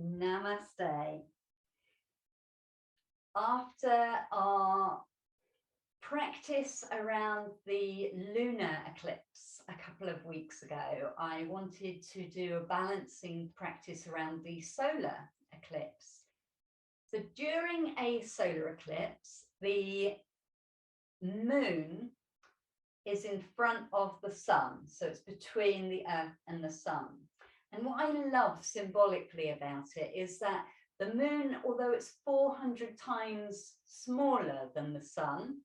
Namaste. After our practice around the lunar eclipse a couple of weeks ago, I wanted to do a balancing practice around the solar eclipse. So during a solar eclipse, the moon is in front of the sun, so it's between the earth and the sun. And what I love symbolically about it is that the moon, although it's 400 times smaller than the sun,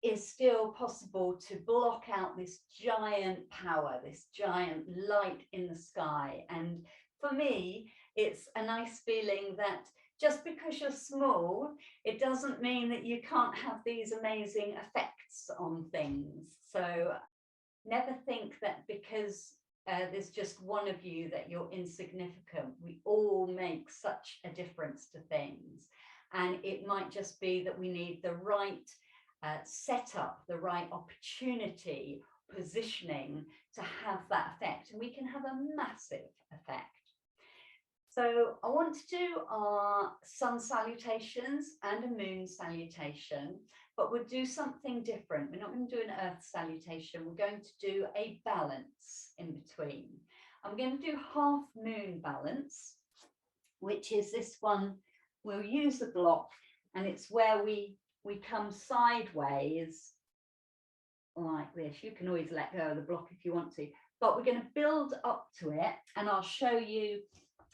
is still possible to block out this giant power, this giant light in the sky. And for me, it's a nice feeling that just because you're small, it doesn't mean that you can't have these amazing effects on things. So never think that because there's just one of you that you're insignificant. We all make such a difference to things. And it might just be that we need the right setup, the right opportunity, positioning to have that effect. And we can have a massive effect. So I want to do our sun salutations and a moon salutation, but we'll do something different. We're not going to do an earth salutation. We're going to do a balance in between. I'm going to do half moon balance, which is this one. We'll use the block, and it's where we come sideways like this. You can always let go of the block if you want to, but we're going to build up to it, and I'll show you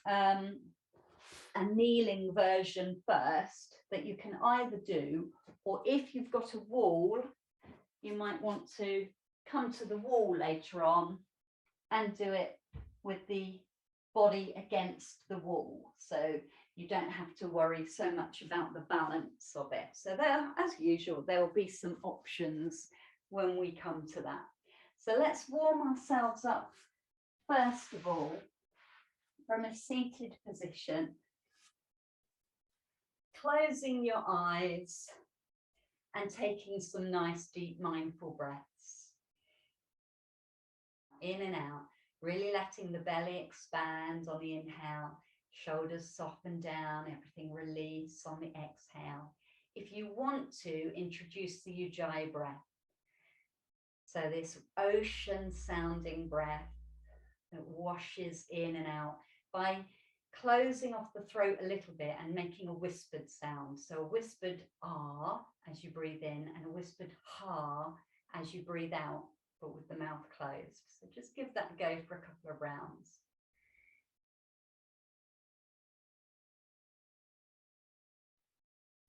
a kneeling version first that you can either do, or if you've got a wall, you might want to come to the wall later on and do it with the body against the wall, so you don't have to worry so much about the balance of it. So there, as usual, there will be some options when we come to that. So let's warm ourselves up first of all from a seated position, closing your eyes and taking some nice deep mindful breaths in and out, really letting the belly expand on the inhale, shoulders soften down, everything release on the exhale. If you want to, introduce the Ujjayi breath, so this ocean sounding breath that washes in and out by closing off the throat a little bit and making a whispered sound. So a whispered ah as you breathe in and a whispered ha as you breathe out, but with the mouth closed. So just give that a go for a couple of rounds.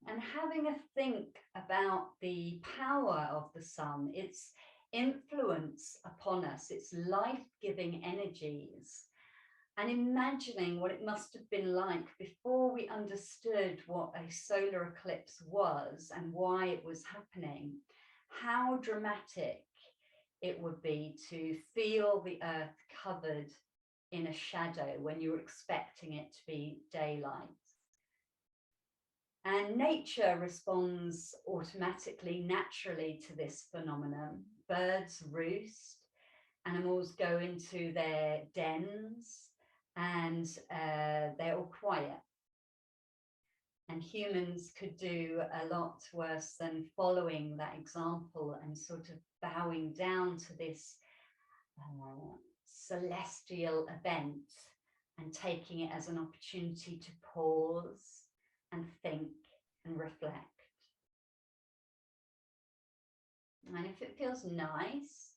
And having a think about the power of the sun, its influence upon us, its life-giving energies, and imagining what it must have been like before we understood what a solar eclipse was and why it was happening, how dramatic it would be to feel the earth covered in a shadow when you're expecting it to be daylight. And nature responds automatically, naturally to this phenomenon. Birds roost, animals go into their dens, and they're all quiet. And humans could do a lot worse than following that example and sort of bowing down to this celestial event and taking it as an opportunity to pause and think and reflect. And if it feels nice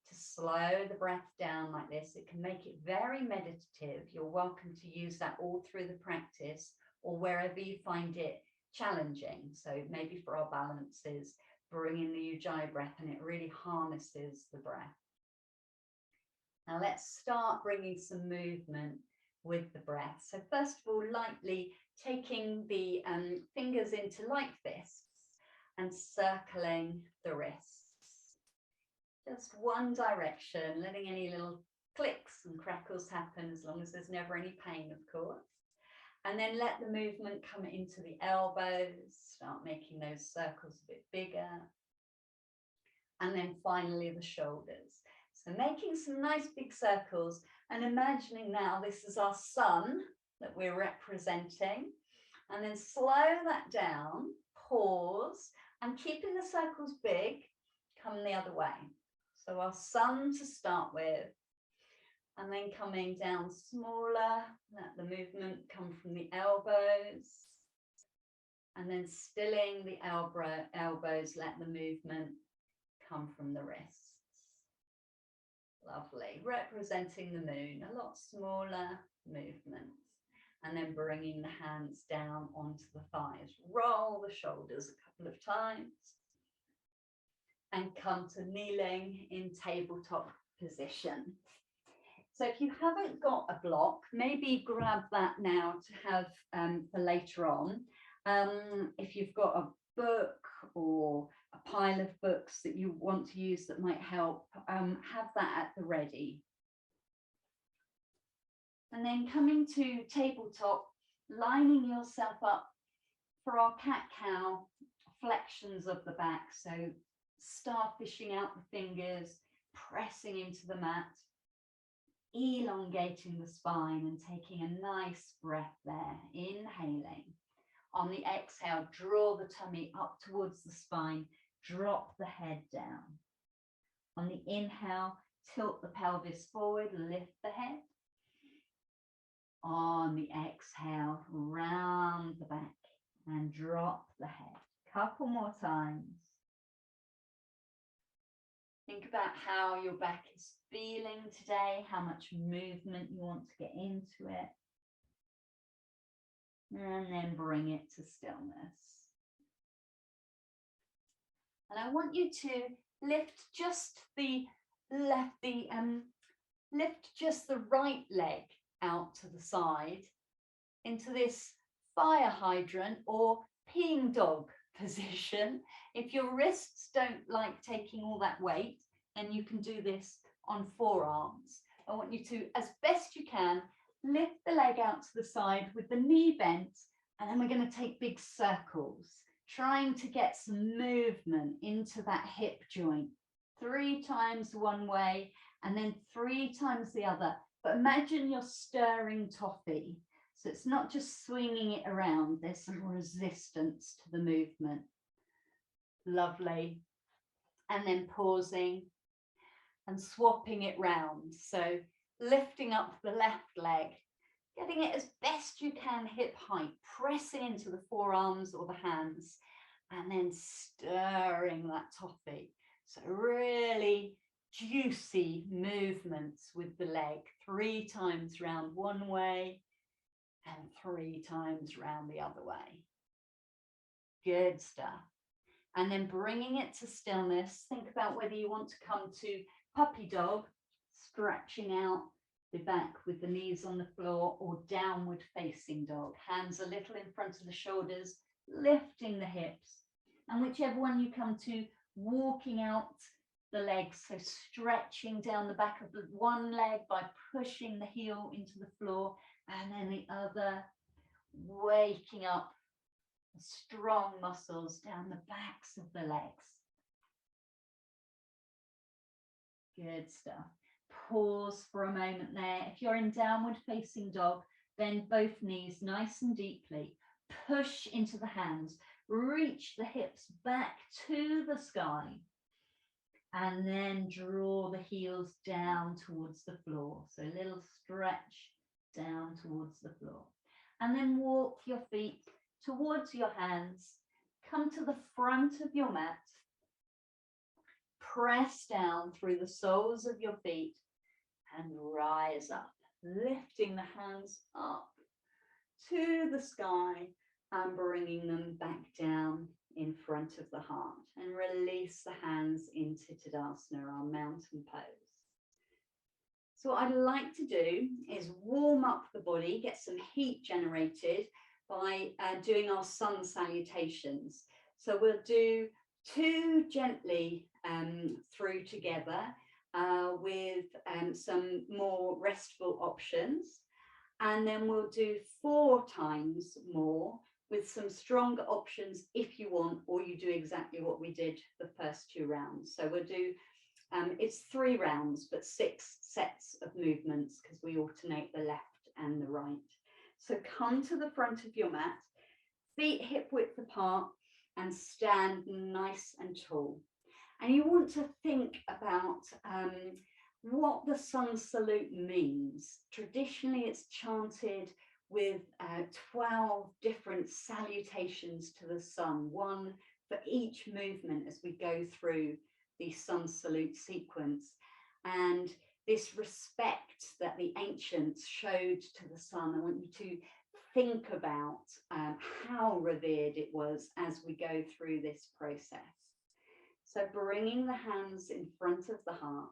to slow the breath down like this, it can make it very meditative. You're welcome to use that all through the practice or wherever you find it challenging. So maybe for our balances, bring in the Ujjayi breath and it really harnesses the breath. Now let's start bringing some movement with the breath. So first of all, lightly taking the fingers into light fists and circling the wrists. Just one direction, letting any little clicks and crackles happen as long as there's never any pain, of course. And then let the movement come into the elbows, start making those circles a bit bigger. And then finally the shoulders. So making some nice big circles and imagining now this is our sun that we're representing, and then slow that down, pause, and keeping the circles big, come the other way. So our sun to start with, and then coming down smaller, let the movement come from the elbows, and then stilling the elbows, let the movement come from the wrists. Lovely, representing the moon, a lot smaller movements. And then bringing the hands down onto the thighs. Roll the shoulders a couple of times. And come to kneeling in tabletop position. So if you haven't got a block, maybe grab that now to have for later on. If you've got a book or a pile of books that you want to use that might help, have that at the ready. And then coming to tabletop, lining yourself up for our cat-cow, flexions of the back. So starfishing out the fingers, pressing into the mat, elongating the spine and taking a nice breath there, inhaling. On the exhale, draw the tummy up towards the spine, drop the head down. On the inhale, tilt the pelvis forward, lift the head. On the exhale, round the back and drop the head. Couple more times. Think about how your back is feeling today, how much movement you want to get into it. And then bring it to stillness. And I want you to lift just the right leg out to the side into this fire hydrant or peeing dog position. If your wrists don't like taking all that weight, then you can do this on forearms. I want you to, as best you can, lift the leg out to the side with the knee bent, and then we're going to take big circles, trying to get some movement into that hip joint. 3 times one way and then 3 times the other. But imagine you're stirring toffee. So it's not just swinging it around, there's some resistance to the movement. Lovely. And then pausing and swapping it round. So lifting up the left leg, getting it as best you can hip height, pressing into the forearms or the hands, and then stirring that toffee. So really juicy movements with the leg, 3 times round one way and 3 times round the other way. Good stuff. And then bringing it to stillness, think about whether you want to come to puppy dog, stretching out the back with the knees on the floor, or downward facing dog, hands a little in front of the shoulders, lifting the hips. And whichever one you come to, walking out the legs, so stretching down the back of the one leg by pushing the heel into the floor, and then the other, waking up strong muscles down the backs of the legs. Good stuff. Pause for a moment there. If you're in downward facing dog, bend both knees nice and deeply. Push into the hands. Reach the hips back to the sky. And then draw the heels down towards the floor. So a little stretch down towards the floor. And then walk your feet towards your hands. Come to the front of your mat. Press down through the soles of your feet and rise up, lifting the hands up to the sky and bringing them back down in front of the heart, and release the hands into Tadasana, our mountain pose. So what I'd like to do is warm up the body, get some heat generated by doing our sun salutations. So we'll do 2 gently through together with some more restful options. And then we'll do 4 times more with some stronger options if you want, or you do exactly what we did the first 2 rounds. So we'll do It's 3 rounds, but 6 sets of movements because we alternate the left and the right. So come to the front of your mat, feet hip width apart, and stand nice and tall. And you want to think about what the sun salute means. Traditionally, it's chanted with 12 different salutations to the sun, one for each movement as we go through the sun salute sequence. And this respect that the ancients showed to the sun, I want you to think about how revered it was as we go through this process. So bringing the hands in front of the heart,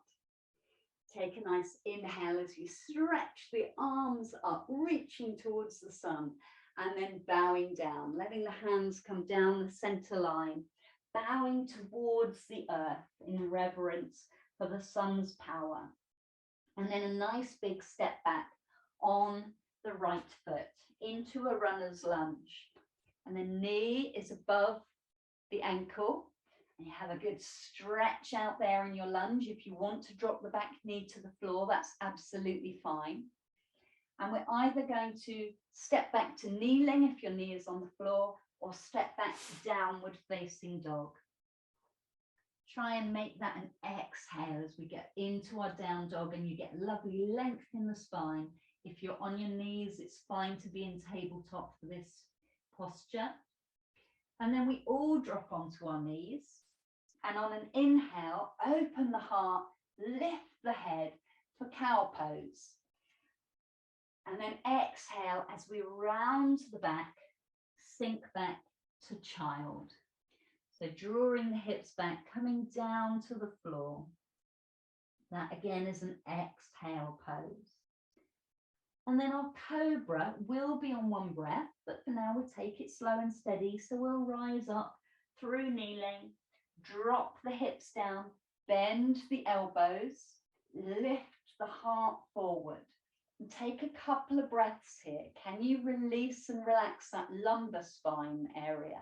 take a nice inhale as you stretch the arms up, reaching towards the sun, and then bowing down, letting the hands come down the center line, bowing towards the earth in reverence for the sun's power. And then a nice big step back on the right foot into a runner's lunge. And the knee is above the ankle. And you have a good stretch out there in your lunge. If you want to drop the back knee to the floor, that's absolutely fine. And we're either going to step back to kneeling if your knee is on the floor, or step back to downward facing dog. Try and make that an exhale as we get into our down dog, and you get lovely length in the spine. If you're on your knees, it's fine to be in tabletop for this posture. And then we all drop onto our knees. And on an inhale, open the heart, lift the head for cow pose. And then exhale as we round the back, sink back to child. So drawing the hips back, coming down to the floor. That again is an exhale pose. And then our cobra will be on one breath, but for now we'll take it slow and steady. So we'll rise up through kneeling, drop the hips down, bend the elbows, lift the heart forward. And take a couple of breaths here. Can you release and relax that lumbar spine area?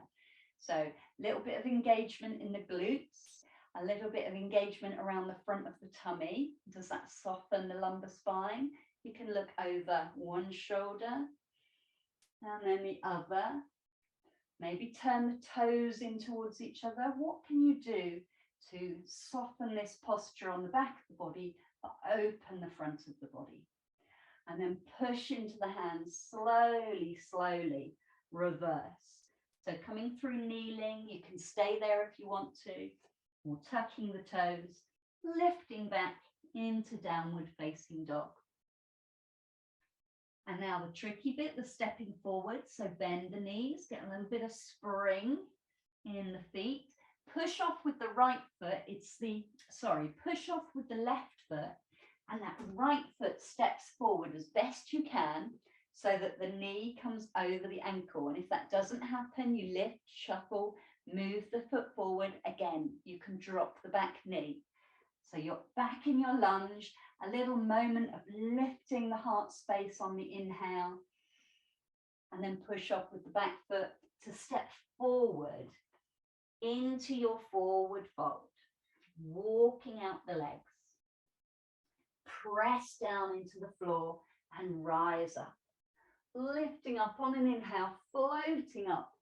So a little bit of engagement in the glutes, a little bit of engagement around the front of the tummy. Does that soften the lumbar spine? You can look over one shoulder and then the other. Maybe turn the toes in towards each other. What can you do to soften this posture on the back of the body, but open the front of the body? And then push into the hands, slowly, slowly, reverse. So coming through kneeling, you can stay there if you want to, or tucking the toes, lifting back into downward facing dog. And now the tricky bit, the stepping forward. So bend the knees, get a little bit of spring in the feet. Push off with the right foot. Push off with the left foot. And that right foot steps forward as best you can so that the knee comes over the ankle. And if that doesn't happen, you lift, shuffle, move the foot forward. Again, you can drop the back knee. So you're back in your lunge, a little moment of lifting the heart space on the inhale, and then push off with the back foot to step forward into your forward fold, walking out the legs. Press down into the floor and rise up, lifting up on an inhale, floating up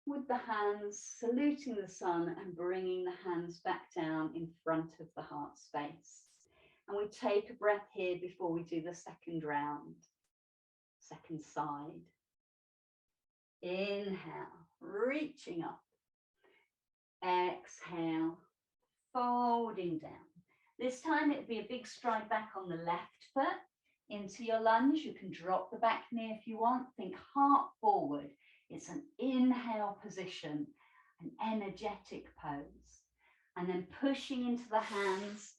with the hands, saluting the sun and bringing the hands back down in front of the heart space. And we take a breath here before we do the second round, second side. Inhale, reaching up. Exhale, folding down. This time it'd be a big stride back on the left foot into your lunge. You can drop the back knee if you want. Think heart forward. It's an inhale position, an energetic pose. And then pushing into the hands,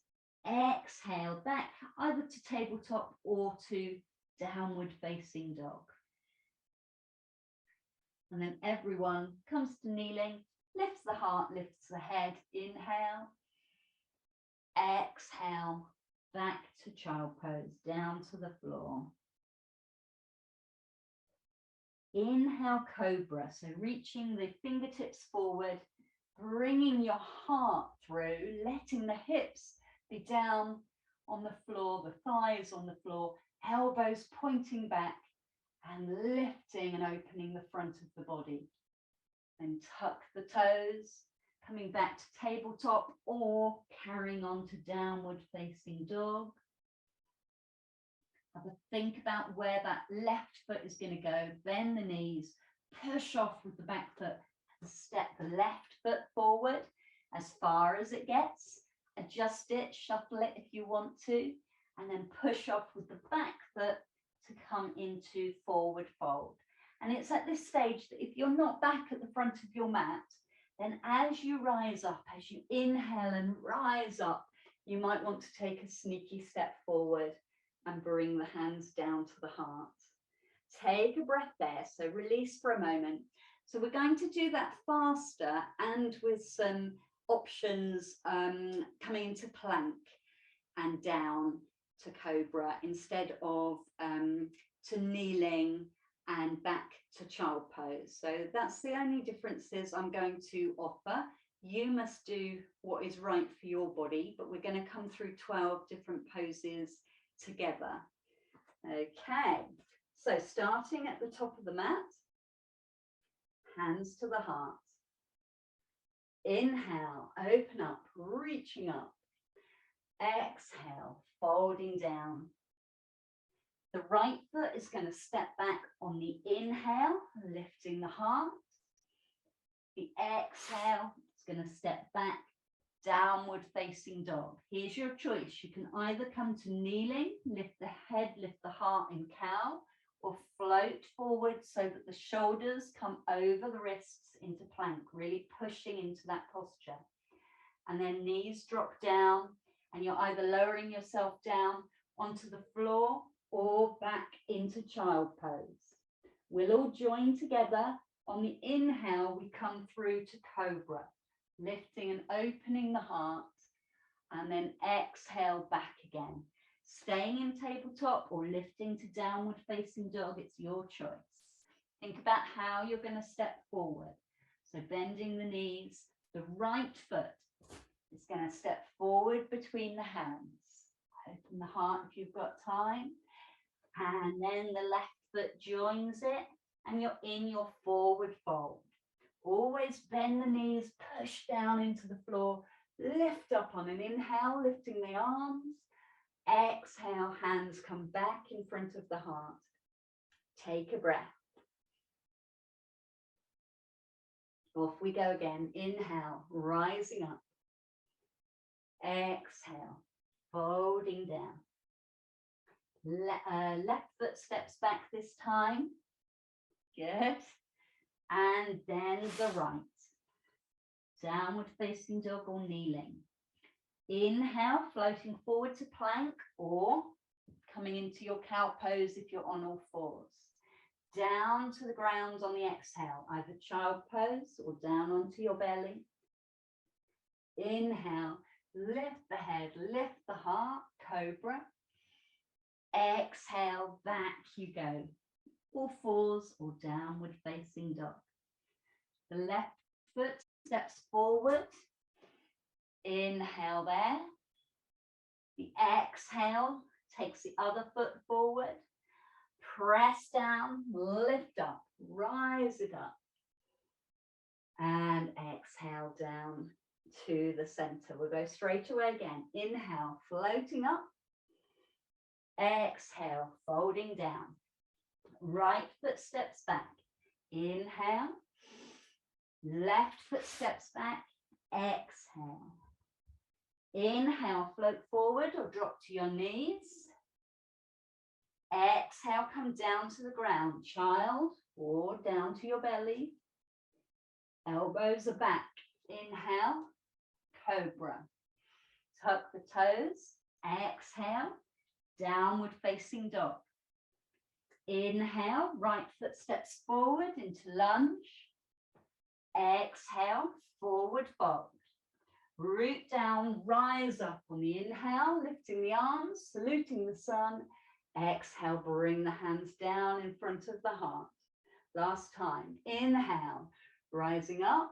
exhale back either to tabletop or to downward facing dog. And then everyone comes to kneeling, lifts the heart, lifts the head, inhale. Exhale, back to child pose, down to the floor. Inhale, cobra. So reaching the fingertips forward, bringing your heart through, letting the hips be down on the floor, the thighs on the floor, elbows pointing back, and lifting and opening the front of the body. Then tuck the toes, coming back to tabletop or carrying on to downward facing dog. Have a think about where that left foot is going to go. Bend the knees, push off with the back foot, and step the left foot forward as far as it gets. Adjust it, shuffle it if you want to, and then push off with the back foot to come into forward fold. And it's at this stage that if you're not back at the front of your mat, then as you rise up, as you inhale and rise up, you might want to take a sneaky step forward and bring the hands down to the heart. Take a breath there, so release for a moment. So we're going to do that faster and with some options coming into plank and down to cobra instead of to kneeling and back to child pose. So that's the only differences I'm going to offer. You must do what is right for your body, but we're going to come through 12 different poses together. Okay, so starting at the top of the mat, hands to the heart. Inhale, open up, reaching up. Exhale, folding down. The right foot is going to step back on the inhale, lifting the heart. The exhale is going to step back, downward facing dog. Here's your choice. You can either come to kneeling, lift the head, lift the heart in cow, or float forward so that the shoulders come over the wrists into plank, really pushing into that posture. And then knees drop down, and you're either lowering yourself down onto the floor or back into child pose. We'll all join together. On the inhale, we come through to cobra, lifting and opening the heart, and then exhale back again. Staying in tabletop or lifting to downward facing dog, it's your choice. Think about how you're going to step forward. So bending the knees, the right foot is going to step forward between the hands. Open the heart if you've got time. And then the left foot joins it and you're in your forward fold. Always bend the knees, push down into the floor, lift up on an inhale, lifting the arms. Exhale, hands come back in front of the heart. Take a breath. Off we go again. Inhale, rising up. Exhale, folding down. Left foot steps back this time. Good. And then the right. Downward facing dog or kneeling. Inhale, floating forward to plank or coming into your cow pose if you're on all fours. Down to the ground on the exhale, either child pose or down onto your belly. Inhale, lift the head, lift the heart, cobra. Exhale, back you go. All fours or downward facing dog. The left foot steps forward. Inhale there. The exhale takes the other foot forward. Press down, lift up, rise it up. And exhale down to the center. We'll go straight away again. Inhale, floating up. Exhale, folding down. Right foot steps back. Inhale. Left foot steps back. Exhale. Inhale, float forward or drop to your knees. Exhale, come down to the ground, child, or down to your belly. Elbows are back. Inhale, cobra. Tuck the toes. Exhale, downward facing dog. Inhale, right foot steps forward into lunge. Exhale, forward fold. Root down, rise up on the inhale, lifting the arms, saluting the sun. Exhale, bring the hands down in front of the heart. Last time. Inhale, rising up.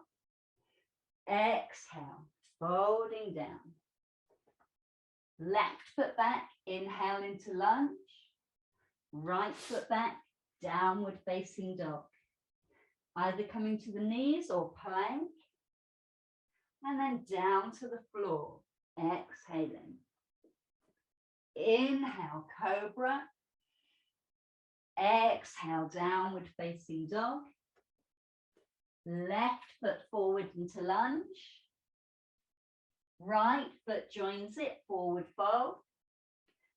Exhale, folding down. Left foot back, inhale into lunge. Right foot back, downward facing dog. Either coming to the knees or plank. And then down to the floor, exhaling. Inhale, cobra. Exhale, downward facing dog. Left foot forward into lunge. Right foot joins it, forward fold.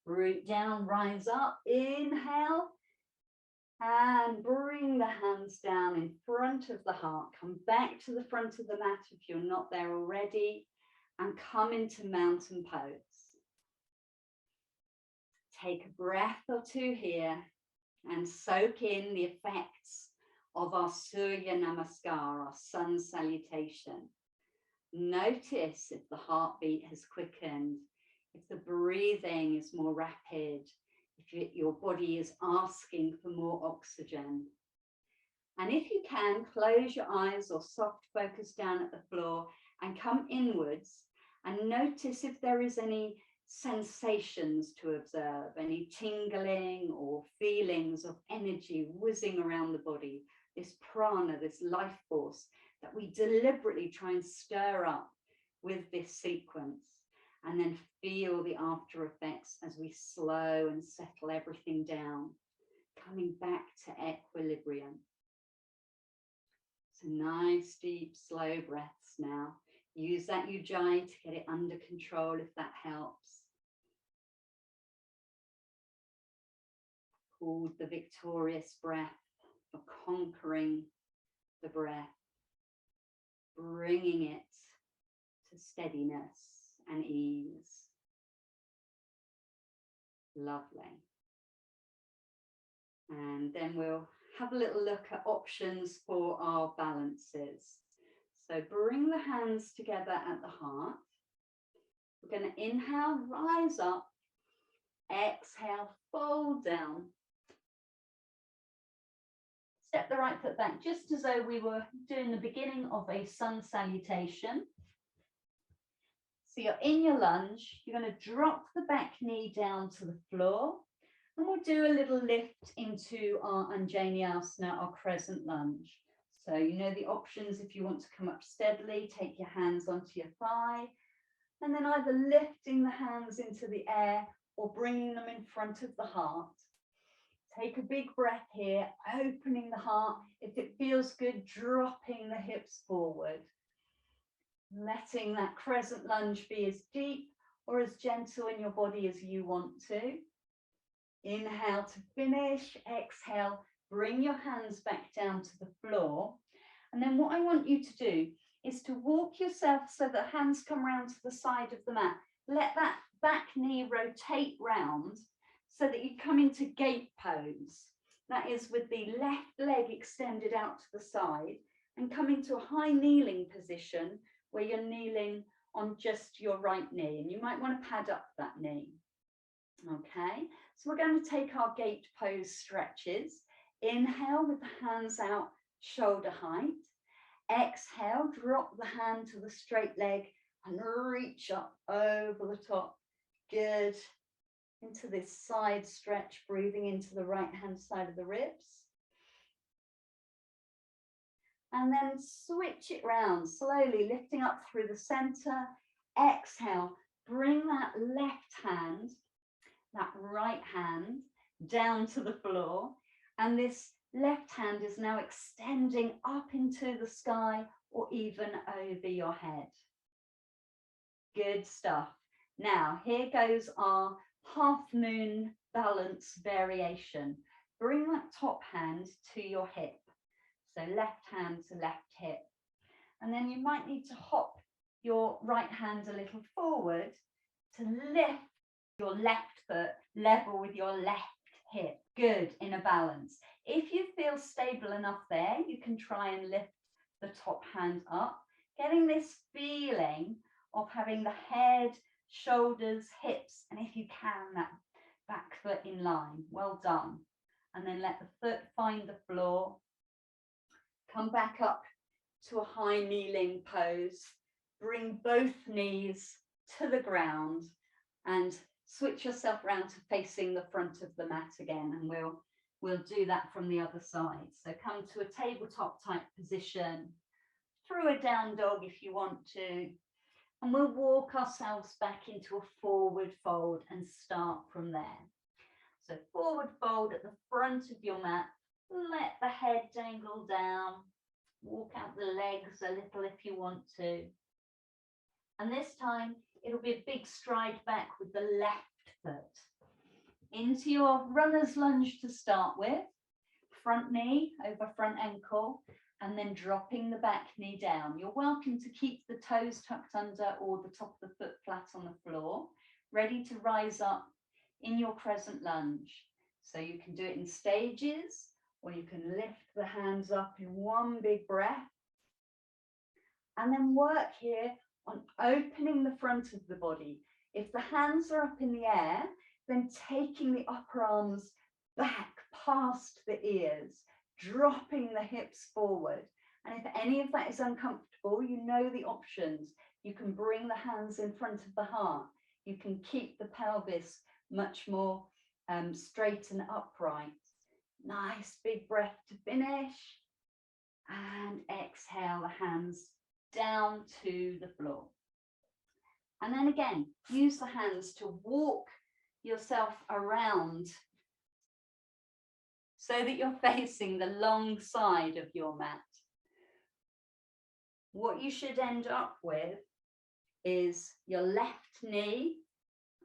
Root down, rise up, inhale. And bring the hands down in front of the heart. Come back to the front of the mat if you're not there already. And come into mountain pose. Take a breath or two here and soak in the effects of our Surya Namaskar, our sun salutation. Notice if the heartbeat has quickened, if the breathing is more rapid, if your body is asking for more oxygen. And if you can, close your eyes or soft focus down at the floor and come inwards and notice if there is any sensations to observe, any tingling or feelings of energy whizzing around the body, this prana, this life force that we deliberately try and stir up with this sequence, and then feel the after effects as we slow and settle everything down, coming back to equilibrium. So nice, deep, slow breaths now. Use that ujjayi to get it under control if that helps. Called the victorious breath for conquering the breath, bringing it to steadiness and ease. Lovely. And then we'll have a little look at options for our balances. So bring the hands together at the heart. We're going to inhale, rise up. Exhale, fold down. Step the right foot back, just as though we were doing the beginning of a sun salutation. So you're in your lunge. You're going to drop the back knee down to the floor. And we'll do a little lift into our Anjaneyasana, our crescent lunge. So you know the options if you want to come up steadily, take your hands onto your thigh, and then either lifting the hands into the air or bringing them in front of the heart. Take a big breath here, opening the heart. If it feels good, dropping the hips forward. Letting that crescent lunge be as deep or as gentle in your body as you want to. Inhale to finish, exhale, bring your hands back down to the floor. And then what I want you to do is to walk yourself so that hands come round to the side of the mat. Let that back knee rotate round so that you come into gate pose. That is with the left leg extended out to the side and come into a high kneeling position where you're kneeling on just your right knee. And you might want to pad up that knee. Okay, so we're going to take our gate pose stretches. Inhale with the hands out, shoulder height. Exhale, drop the hand to the straight leg and reach up over the top. Good. Into this side stretch, breathing into the right hand side of the ribs. And then switch it round, slowly lifting up through the center. Exhale, bring that left hand, that right hand down to the floor. And this left hand is now extending up into the sky or even over your head. Good stuff. Now, here goes our half moon balance variation. Bring that top hand to your hip. So left hand to left hip. And then you might need to hop your right hand a little forward to lift your left foot level with your left hip. Good, in a balance. If you feel stable enough there, you can try and lift the top hand up, getting this feeling of having the head, shoulders, hips, and if you can, that back foot in line. Well done. And then let the foot find the floor. Come back up to a high kneeling pose. Bring both knees to the ground and switch yourself around to facing the front of the mat again, and we'll do that from the other side. So come to a tabletop type position, through a down dog if you want to, and we'll walk ourselves back into a forward fold and start from there. So forward fold at the front of your mat, let the head dangle down, walk out the legs a little if you want to. And this time it'll be a big stride back with the left foot. Into your runner's lunge to start with, front knee over front ankle, and then dropping the back knee down. You're welcome to keep the toes tucked under or the top of the foot flat on the floor, ready to rise up in your crescent lunge. So you can do it in stages, or you can lift the hands up in one big breath. And then work here on opening the front of the body. If the hands are up in the air, then taking the upper arms back past the ears, dropping the hips forward. And if any of that is uncomfortable, you know the options. You can bring the hands in front of the heart. You can keep the pelvis much more straight and upright. Nice big breath to finish. And exhale the hands down to the floor. And then again, use the hands to walk yourself around so that you're facing the long side of your mat. What you should end up with is your left knee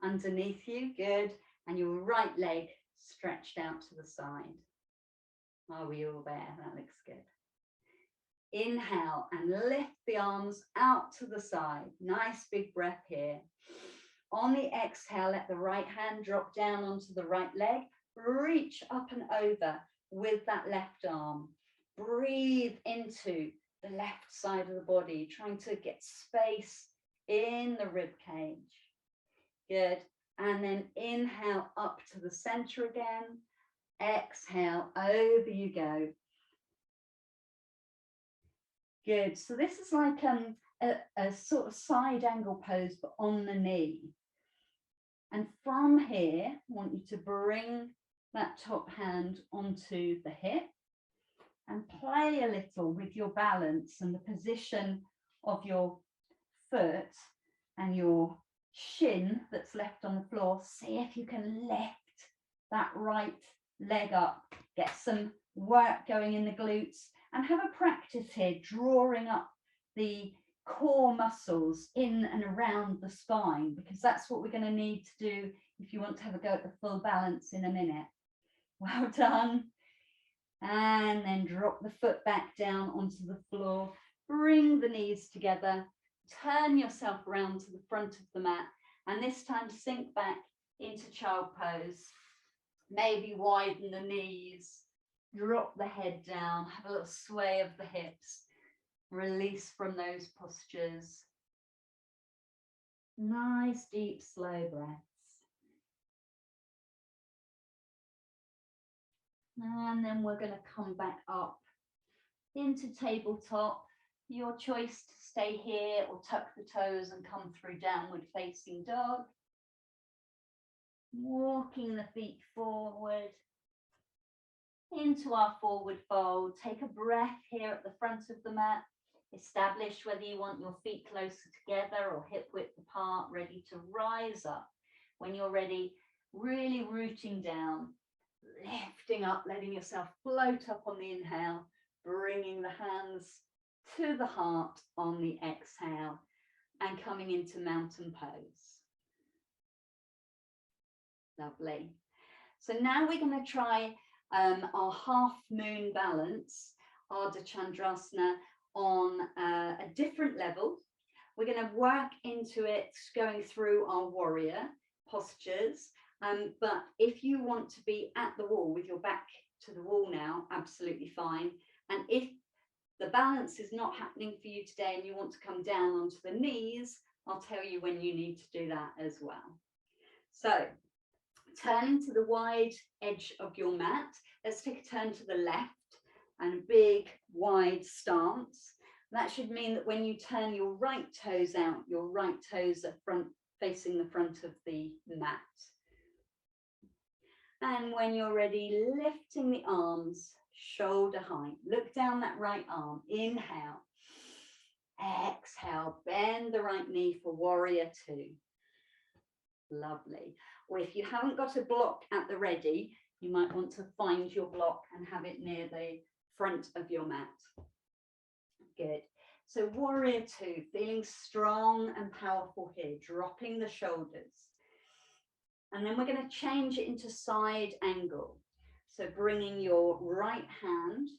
underneath you, good, and your right leg stretched out to the side. Are we all there? That looks good. Inhale and lift the arms out to the side. Nice big breath here. On the exhale, let the right hand drop down onto the right leg. Reach up and over with that left arm. Breathe into the left side of the body, trying to get space in the rib cage. Good. And then inhale up to the center again. Exhale, over you go. Good. So this is like a sort of side angle pose, but on the knee. And from here, I want you to bring that top hand onto the hip and play a little with your balance and the position of your foot and your shin that's left on the floor. See if you can lift that right leg up, get some work going in the glutes, and have a practice here drawing up the core muscles in and around the spine, because that's what we're going to need to do if you want to have a go at the full balance in a minute. Well done. And then drop the foot back down onto the floor. Bring the knees together. Turn yourself around to the front of the mat. And this time sink back into child pose. Maybe widen the knees. Drop the head down. Have a little sway of the hips. Release from those postures. Nice, deep, slow breaths. And then we're going to come back up into tabletop. Your choice to stay here or tuck the toes and come through downward facing dog. Walking the feet forward into our forward fold. Take a breath here at the front of the mat. Establish whether you want your feet closer together or hip width apart, ready to rise up. When you're ready, really rooting down, lifting up, letting yourself float up on the inhale, bringing the hands to the heart on the exhale, and coming into mountain pose. Lovely. So now we're going to try our half moon balance, Ardha Chandrasana, on a different level. We're going to work into it going through our warrior postures. But if you want to be at the wall with your back to the wall now, absolutely fine. And if the balance is not happening for you today and you want to come down onto the knees, I'll tell you when you need to do that as well. So turning to the wide edge of your mat, let's take a turn to the left and a big wide stance. That should mean that when you turn your right toes out, your right toes are facing the front of the mat. And when you're ready, lifting the arms shoulder height. Look down that right arm. Inhale. Exhale. Bend the right knee for warrior two. Lovely. Or if you haven't got a block at the ready, you might want to find your block and have it near the front of your mat. Good. So warrior two, feeling strong and powerful here, dropping the shoulders. And then we're going to change it into side angle. So bringing your right hand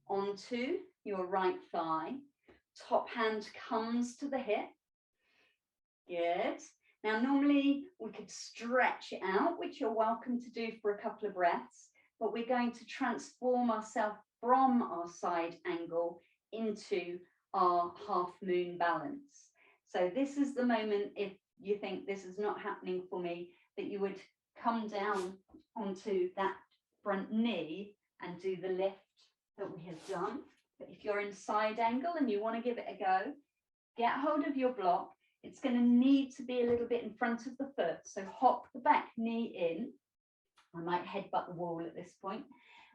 onto your right thigh. Top hand comes to the hip. Good. Now, normally we could stretch it out, which you're welcome to do for a couple of breaths, but we're going to transform ourselves from our side angle into our half moon balance. So this is the moment, if you think this is not happening for me, that you would come down onto that front knee and do the lift that we have done. But if you're in side angle and you want to give it a go, get hold of your block. It's going to need to be a little bit in front of the foot. So hop the back knee in. I might headbutt the wall at this point.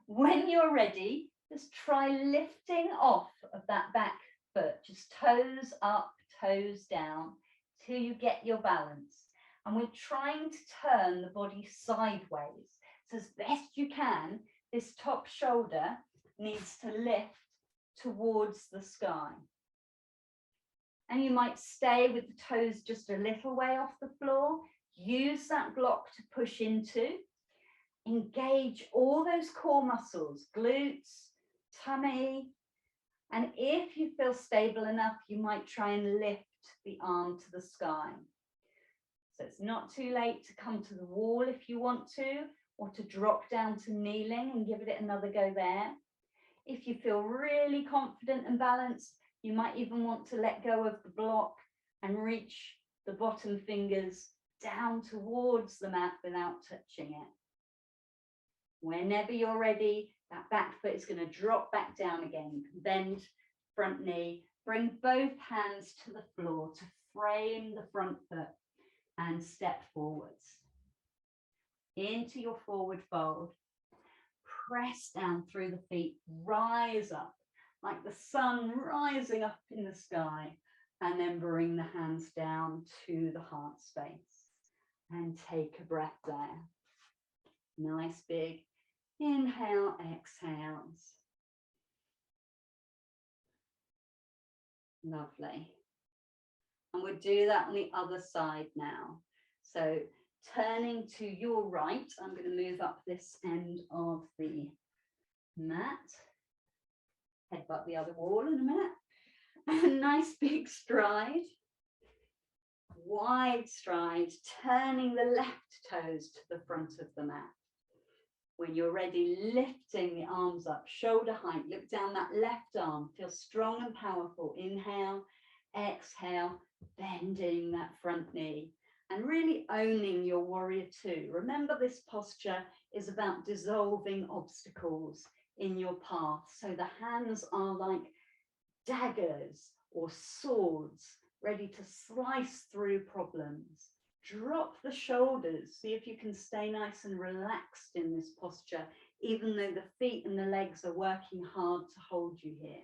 When you're ready, just try lifting off of that back foot. Just toes up, toes down, till you get your balance. And we're trying to turn the body sideways. So as best you can, this top shoulder needs to lift towards the sky. And you might stay with the toes just a little way off the floor. Use that block to push into. Engage all those core muscles, glutes, tummy. And if you feel stable enough, you might try and lift the arm to the sky. So it's not too late to come to the wall if you want to, or to drop down to kneeling and give it another go there. If you feel really confident and balanced, you might even want to let go of the block and reach the bottom fingers down towards the mat without touching it. Whenever you're ready, that back foot is going to drop back down again. Bend front knee, bring both hands to the floor to frame the front foot and step forwards. Into your forward fold. Press down through the feet, rise up like the sun rising up in the sky, and then bring the hands down to the heart space and take a breath there. Nice big inhale, exhales. Lovely. And we'll do that on the other side now. So turning to your right, I'm going to move up this end of the mat. Headbutt the other wall in a minute. A nice big stride. Wide stride, turning the left toes to the front of the mat. When you're ready, lifting the arms up, shoulder height. Look down that left arm. Feel strong and powerful. Inhale, exhale, bending that front knee. And really owning your warrior two. Remember, this posture is about dissolving obstacles in your path. So the hands are like daggers or swords, ready to slice through problems. Drop the shoulders. See if you can stay nice and relaxed in this posture, even though the feet and the legs are working hard to hold you here.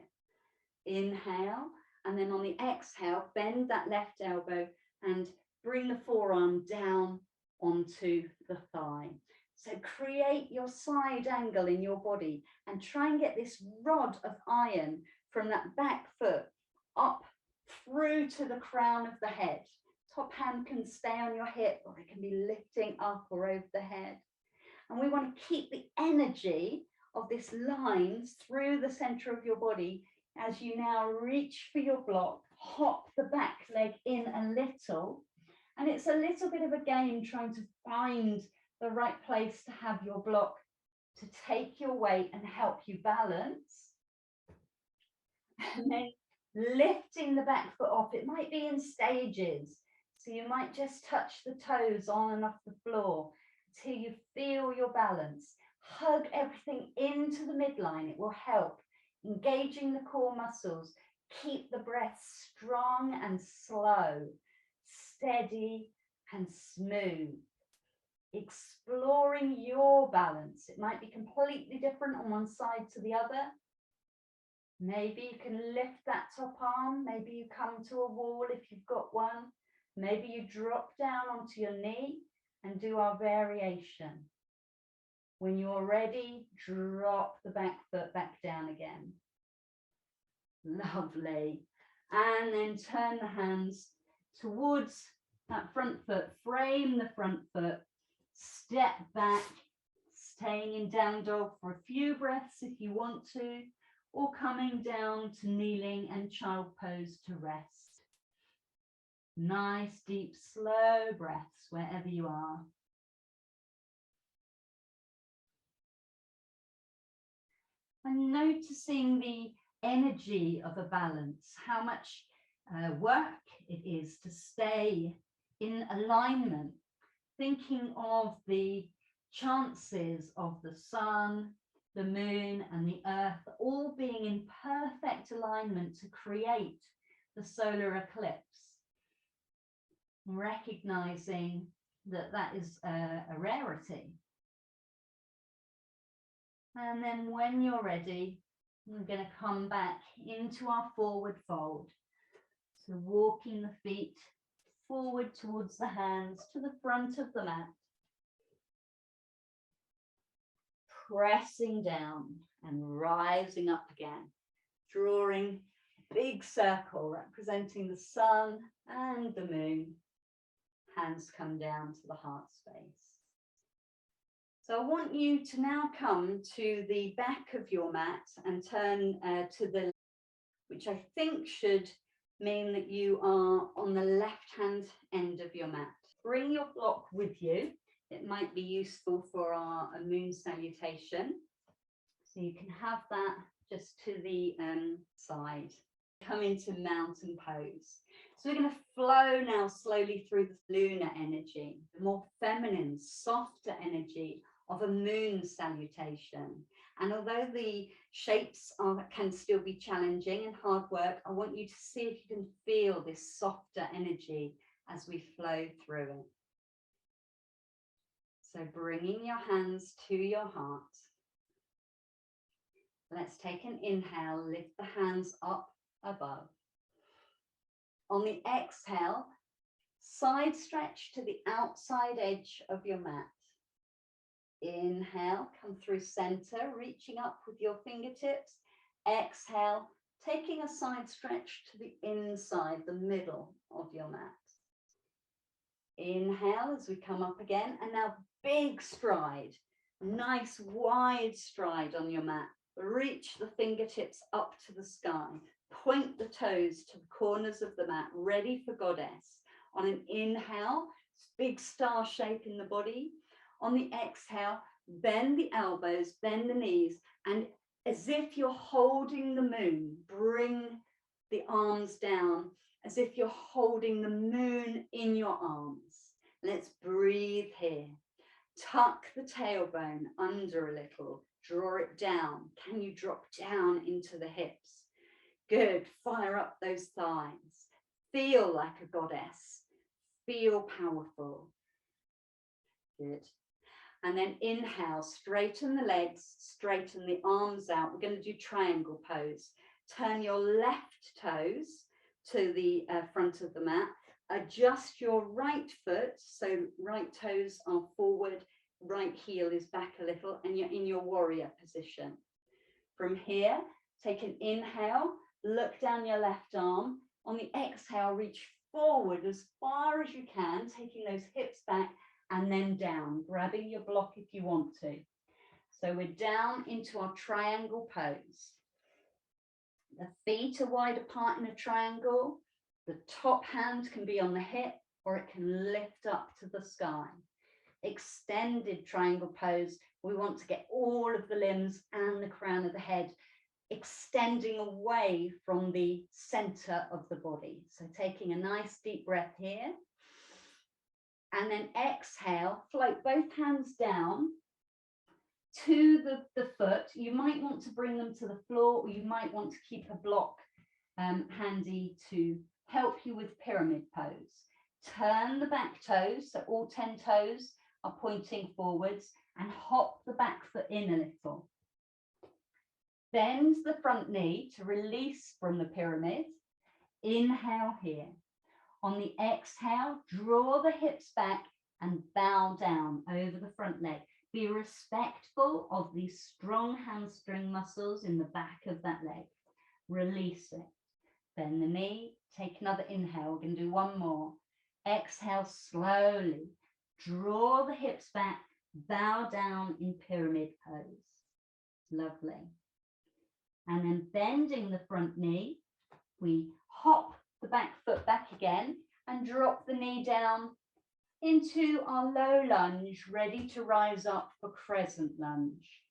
Inhale, and then on the exhale, bend that left elbow and bring the forearm down onto the thigh. So create your side angle in your body and try and get this rod of iron from that back foot up through to the crown of the head. Top hand can stay on your hip, or it can be lifting up or over the head. And we want to keep the energy of this line through the center of your body as you now reach for your block, hop the back leg in a little. And it's a little bit of a game trying to find the right place to have your block to take your weight and help you balance. And then lifting the back foot off. It might be in stages. So you might just touch the toes on and off the floor until you feel your balance. Hug everything into the midline. It will help. Engaging the core muscles. Keep the breath strong and slow, steady and smooth. Exploring your balance. It might be completely different on one side to the other. Maybe you can lift that top arm. Maybe you come to a wall if you've got one. Maybe you drop down onto your knee and do our variation. When you're ready, drop the back foot back down again. Lovely. And then turn the hands towards that front foot. Frame the front foot. Step back, staying in down dog for a few breaths if you want to, or coming down to kneeling and child pose to rest. Nice, deep, slow breaths wherever you are. And noticing the energy of a balance, how much work it is to stay in alignment, thinking of the chances of the sun, the moon and the earth all being in perfect alignment to create the solar eclipse. Recognizing that that is a rarity. And then when you're ready, we're going to come back into our forward fold. So walking the feet forward towards the hands to the front of the mat. Pressing down and rising up again. Drawing a big circle representing the sun and the moon. Hands come down to the heart space. So I want you to now come to the back of your mat and turn to the left, which I think should mean that you are on the left-hand end of your mat. Bring your block with you. It might be useful for our moon salutation. So you can have that just to the side. Come into mountain pose. So we're going to flow now slowly through the lunar energy, the more feminine, softer energy of a moon salutation. And although the shapes can still be challenging and hard work, I want you to see if you can feel this softer energy as we flow through it. So bringing your hands to your heart. Let's take an inhale, lift the hands up above. On the exhale, side stretch to the outside edge of your mat. Inhale, come through center, reaching up with your fingertips. Exhale, taking a side stretch to the inside, the middle of your mat. Inhale as we come up again, and now big stride, nice wide stride on your mat. Reach the fingertips up to the sky. Point the toes to the corners of the mat, ready for goddess. On an inhale, big star shape in the body. On the exhale, bend the elbows, bend the knees, and as if you're holding the moon, bring the arms down as if you're holding the moon in your arms. Let's breathe here. Tuck the tailbone under a little, draw it down. Can you drop down into the hips? Good, fire up those thighs. Feel like a goddess. Feel powerful. Good. And then inhale, straighten the legs, straighten the arms out. We're going to do triangle pose. Turn your left toes to the front of the mat. Adjust your right foot, so right toes are forward, right heel is back a little, and you're in your warrior position. From here, take an inhale, look down your left arm. On the exhale, reach forward as far as you can, taking those hips back, and then down, grabbing your block if you want to. So we're down into our triangle pose. The feet are wide apart in a triangle. The top hand can be on the hip, or it can lift up to the sky. Extended triangle pose. We want to get all of the limbs and the crown of the head extending away from the center of the body. So taking a nice deep breath here. And then exhale, float both hands down to the foot. You might want to bring them to the floor, or you might want to keep a block handy to help you with pyramid pose. Turn the back toes, so all 10 toes are pointing forwards, and hop the back foot in a little. Bend the front knee to release from the pyramid. Inhale here. On the exhale, draw the hips back and bow down over the front leg. Be respectful of these strong hamstring muscles in the back of that leg. Release it. Bend the knee, take another inhale. We're going to do one more. Exhale slowly. Draw the hips back, bow down in pyramid pose. Lovely. And then bending the front knee, we hop the back foot back again and drop the knee down into our low lunge, ready to rise up for crescent lunge.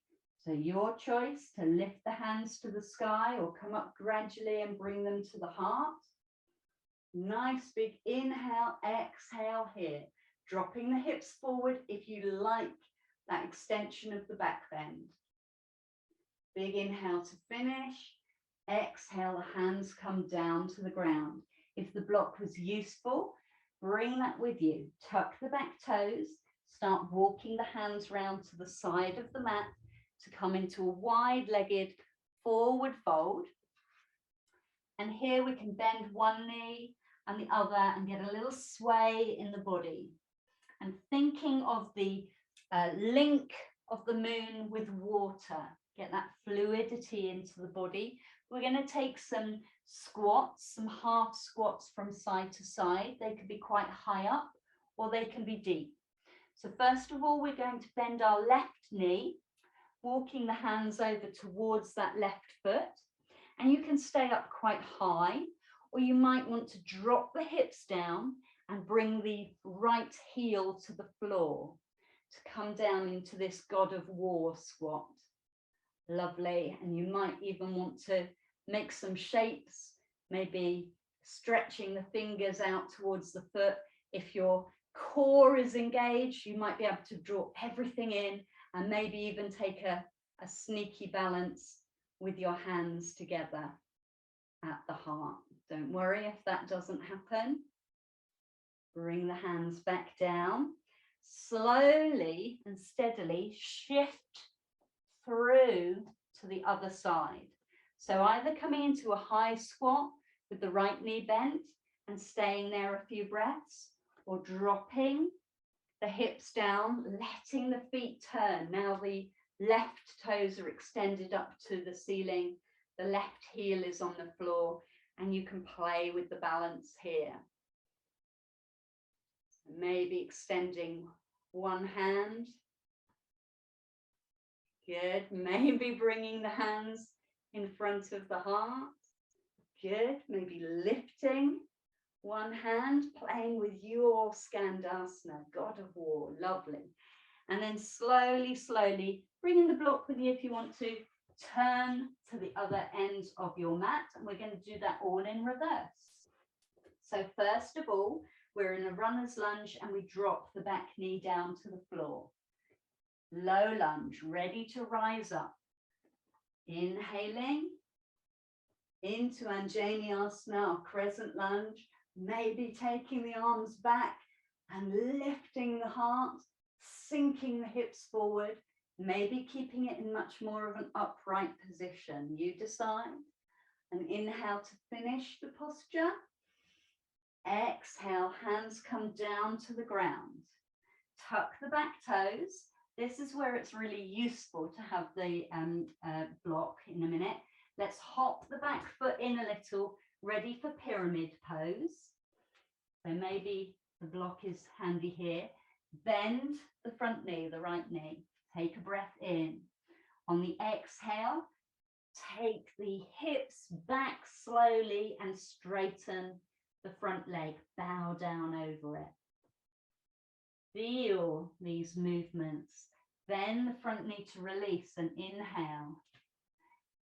So your choice to lift the hands to the sky or come up gradually and bring them to the heart. Nice big inhale, exhale here. Dropping the hips forward if you like that extension of the back bend. Big inhale to finish. Exhale, the hands come down to the ground. If the block was useful, bring that with you. Tuck the back toes. Start walking the hands round to the side of the mat to come into a wide-legged forward fold. And here we can bend one knee and the other and get a little sway in the body. And thinking of the link of the moon with water, get that fluidity into the body. We're going to take some squats, some half squats from side to side. They could be quite high up or they can be deep. So first of all, we're going to bend our left knee, walking the hands over towards that left foot. And you can stay up quite high, or you might want to drop the hips down and bring the right heel to the floor to come down into this God of War squat. Lovely. And you might even want to make some shapes, maybe stretching the fingers out towards the foot. If your core is engaged, you might be able to draw everything in and maybe even take a sneaky balance with your hands together at the heart. Don't worry if that doesn't happen. Bring the hands back down. Slowly and steadily shift through to the other side. So either coming into a high squat with the right knee bent and staying there a few breaths, or dropping the hips down, letting the feet turn. Now the left toes are extended up to the ceiling. The left heel is on the floor, and you can play with the balance here. So maybe extending one hand. Good. Maybe bringing the hands in front of the heart. Good. Maybe lifting one hand, playing with your Skandasana, God of War. Lovely. And then slowly, slowly bringing the block with you if you want to. Turn to the other end of your mat, and we're going to do that all in reverse. So first of all, we're in a runner's lunge and we drop the back knee down to the floor. Low lunge, ready to rise up. Inhaling into Anjaneyasana, or crescent lunge, maybe taking the arms back and lifting the heart, sinking the hips forward, maybe keeping it in much more of an upright position. You decide. And inhale to finish the posture. Exhale, hands come down to the ground. Tuck the back toes. This is where it's really useful to have the block in a minute. Let's hop the back foot in a little, ready for pyramid pose. So maybe the block is handy here. Bend the front knee, the right knee. Take a breath in. On the exhale, take the hips back slowly and straighten the front leg. Bow down over it. Feel these movements. Bend the front knee to release and inhale.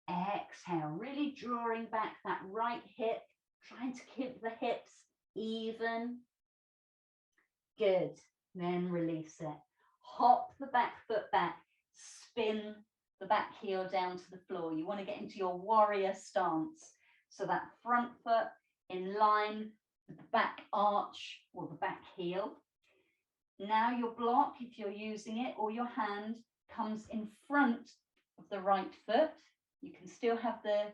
Exhale, really drawing back that right hip, trying to keep the hips even. Good. Then release it. Hop the back foot back. Spin the back heel down to the floor. You want to get into your warrior stance. So that front foot in line with the back arch or the back heel. Now your block, if you're using it, or your hand comes in front of the right foot. You can still have the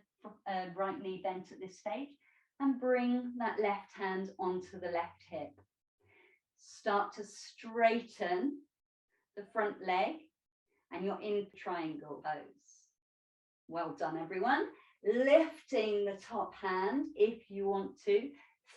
right knee bent at this stage, and bring that left hand onto the left hip. Start to straighten the front leg, and you're in triangle pose. Well done, everyone. Lifting the top hand if you want to.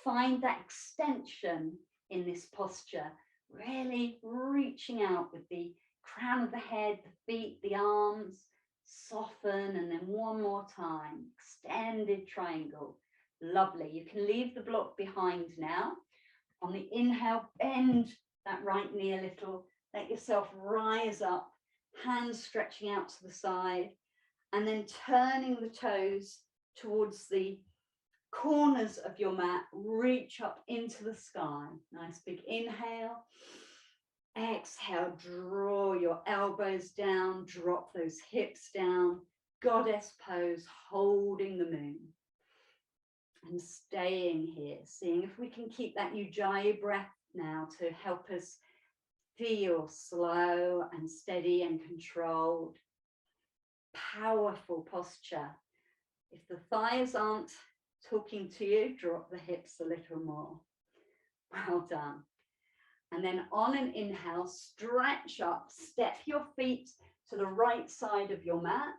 Find that extension in this posture. Really reaching out with the crown of the head, the feet, the arms. Soften, and then one more time. Extended triangle. Lovely. You can leave the block behind now. On the inhale, bend that right knee a little. Let yourself rise up. Hands stretching out to the side. And then turning the toes towards the corners of your mat. Reach up into the sky. Nice big inhale. Exhale, draw your elbows down, drop those hips down, goddess pose, holding the moon. And staying here, seeing if we can keep that Ujjayi breath now to help us feel slow and steady and controlled. Powerful posture. If the thighs aren't talking to you, drop the hips a little more. Well done. And then on an inhale, stretch up, step your feet to the right side of your mat.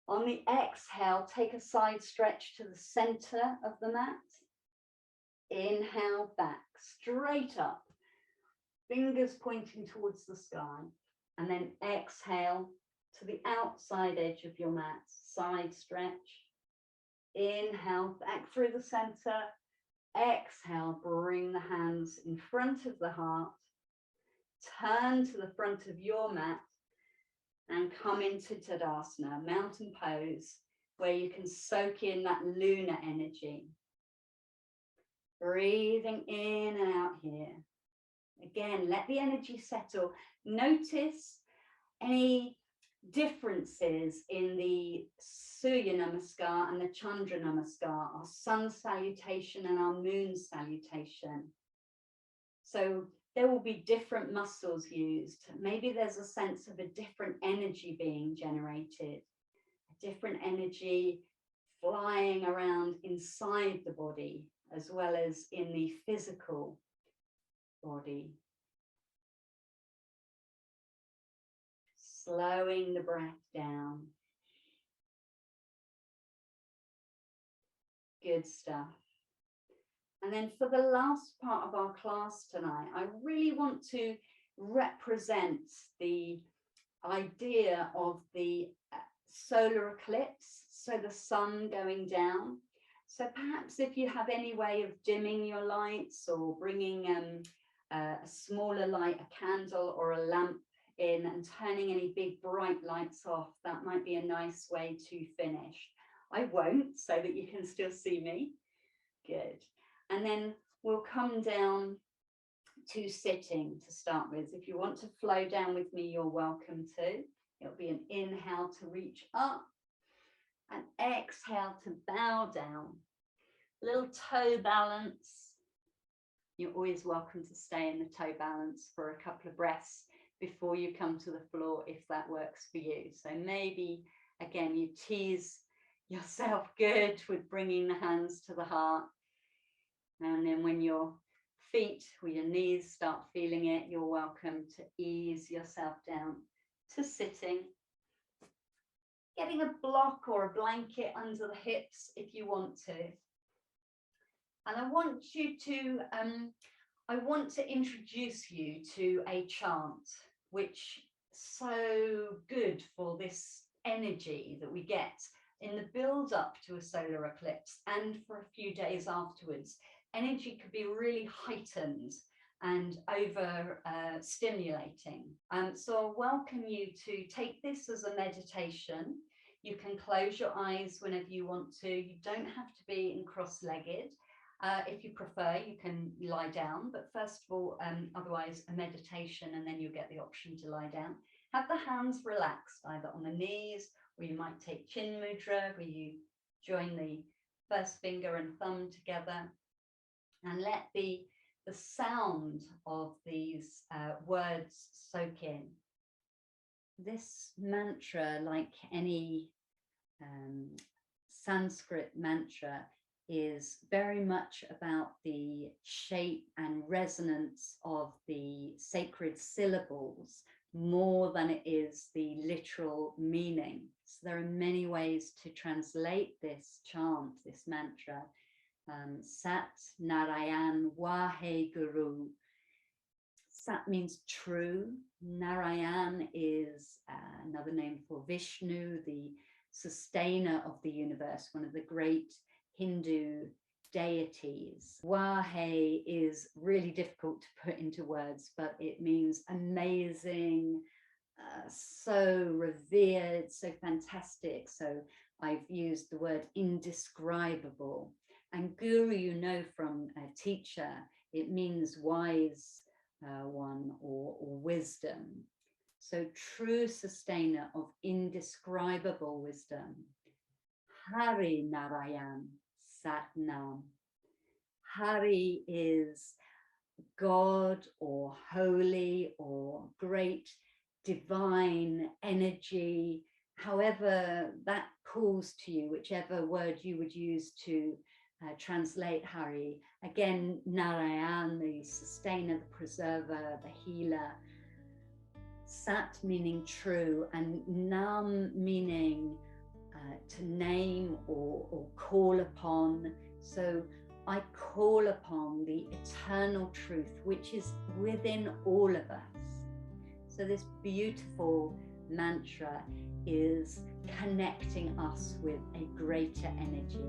On the exhale, take a side stretch to the center of the mat. Inhale back, straight up, fingers pointing towards the sky. And then exhale to the outside edge of your mat, side stretch. Inhale back through the center. Exhale, bring the hands in front of the heart. Turn to the front of your mat and come into Tadasana, mountain pose, where you can soak in that lunar energy. Breathing in and out here. Again, let the energy settle. Notice any differences in the Surya Namaskar and the Chandra Namaskar, our sun salutation and our moon salutation. So there will be different muscles used. Maybe there's a sense of a different energy being generated, a different energy flying around inside the body as well as in the physical body. Slowing the breath down. Good stuff. And then for the last part of our class tonight, I really want to represent the idea of the solar eclipse, so the sun going down. So perhaps if you have any way of dimming your lights or bringing a smaller light, a candle or a lamp in and turning any big bright lights off, that might be a nice way to finish. I won't, so that you can still see me. Good. And then we'll come down to sitting to start with. If you want to flow down with me, you're welcome to. It'll be an inhale to reach up, and exhale to bow down. Little toe balance. You're always welcome to stay in the toe balance for a couple of breaths before you come to the floor, if that works for you. So maybe, again, you tease yourself good with bringing the hands to the heart. And then when your feet or your knees start feeling it, you're welcome to ease yourself down to sitting. Getting a block or a blanket under the hips if you want to. And I want to introduce you to a chant which is so good for this energy that we get in the build up to a solar eclipse and for a few days afterwards. Energy could be really heightened and over stimulating. So I welcome you to take this as a meditation. You can close your eyes whenever you want to. You don't have to be in cross-legged. If you prefer, you can lie down, but first of all, otherwise a meditation, and then you'll get the option to lie down. Have the hands relaxed, either on the knees, or you might take chin mudra, where you join the first finger and thumb together and let the sound of these words soak in. This mantra, like any Sanskrit mantra, is very much about the shape and resonance of the sacred syllables more than it is the literal meaning. So there are many ways to translate this chant, this mantra. Sat Narayan Waheguru. Sat means true. Narayan is another name for Vishnu, the sustainer of the universe, one of the great Hindu deities. Wahe is really difficult to put into words, but it means amazing, so revered, so fantastic. So I've used the word indescribable. And guru, you know from a teacher, it means wise one or wisdom. So true sustainer of indescribable wisdom. Hari Narayan Sat Nam. Hari is God or holy or great divine energy, however that calls to you, whichever word you would use to translate Hari. Again, Narayan, the sustainer, the preserver, the healer. Sat meaning true, and Nam meaning to name or call upon. So I call upon the eternal truth which is within all of us. So this beautiful mantra is connecting us with a greater energy.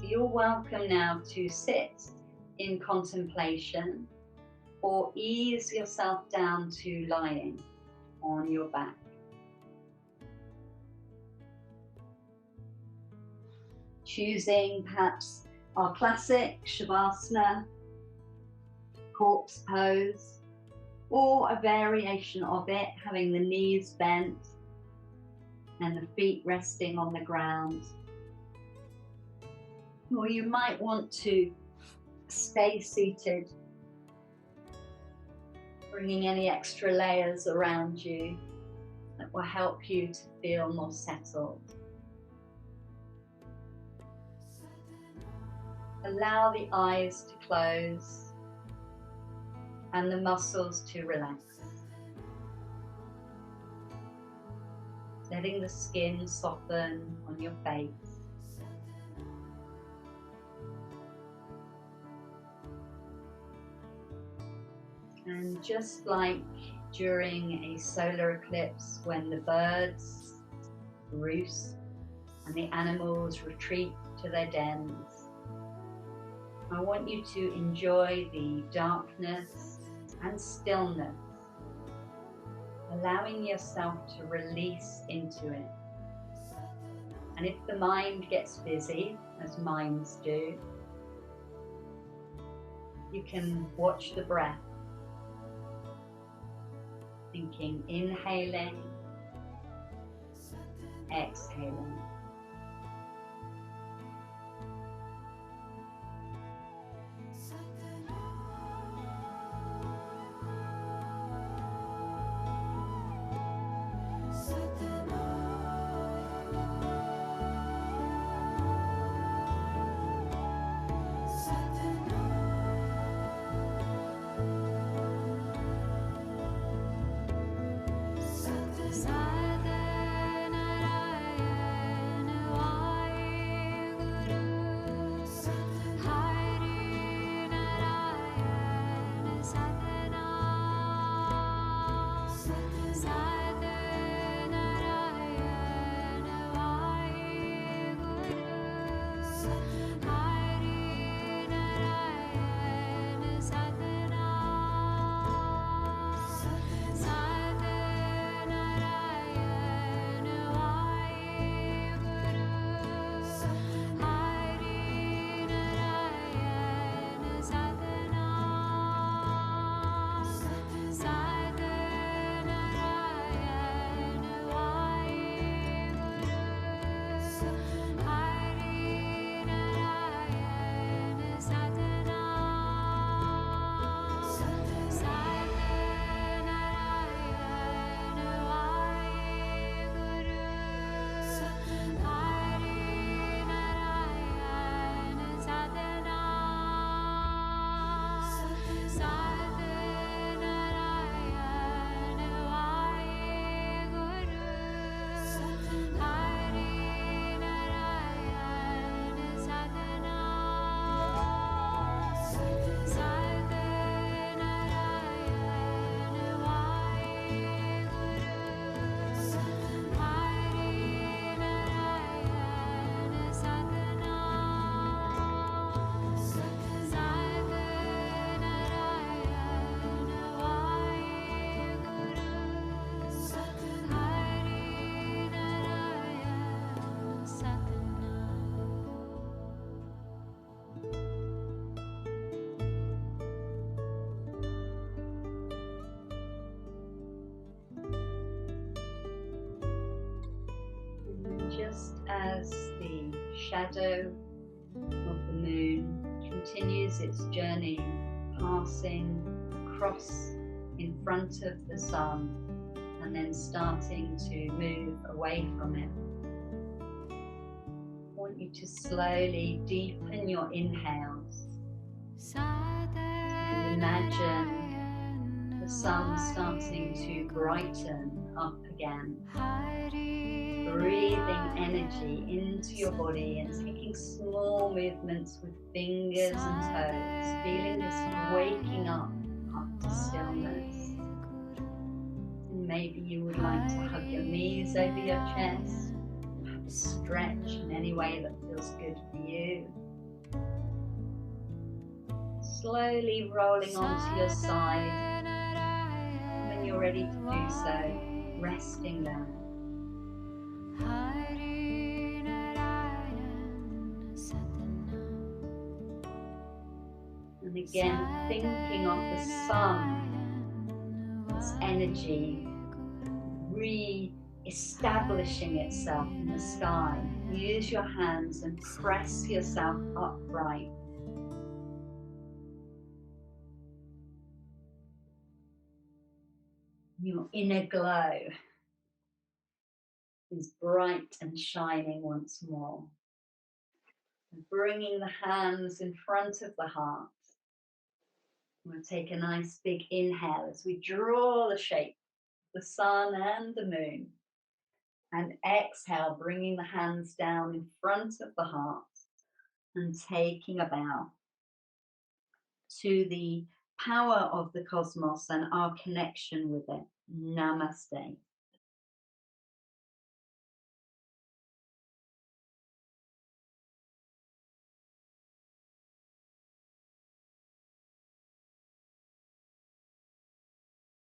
You're welcome now to sit in contemplation or ease yourself down to lying on your back. Choosing perhaps our classic Shavasana, corpse pose, or a variation of it, having the knees bent and the feet resting on the ground. Or you might want to stay seated bringing any extra layers around you that will help you to feel more settled. Allow the eyes to close and the muscles to relax. Letting the skin soften on your face. And just like during a solar eclipse, when the birds roost and the animals retreat to their dens, I want you to enjoy the darkness and stillness, allowing yourself to release into it. And if the mind gets busy, as minds do, you can watch the breath, thinking, inhaling, exhaling. Just as the shadow of the moon continues its journey, passing across in front of the sun and then starting to move away from it, I want you to slowly deepen your inhales and imagine the sun starting to brighten up again. Breathing energy into your body and taking small movements with fingers and toes, feeling this waking up to stillness. And maybe you would like to hug your knees over your chest, stretch in any way that feels good for you. Slowly rolling onto your side, and when you're ready to do so, resting there. And again, thinking of the sun, its energy re-establishing itself in the sky. Use your hands and press yourself upright. Your inner glow is bright and shining once more. And bringing the hands in front of the heart. We'll take a nice big inhale as we draw the shape, the sun and the moon. And exhale, bringing the hands down in front of the heart and taking a bow to the power of the cosmos and our connection with it. Namaste.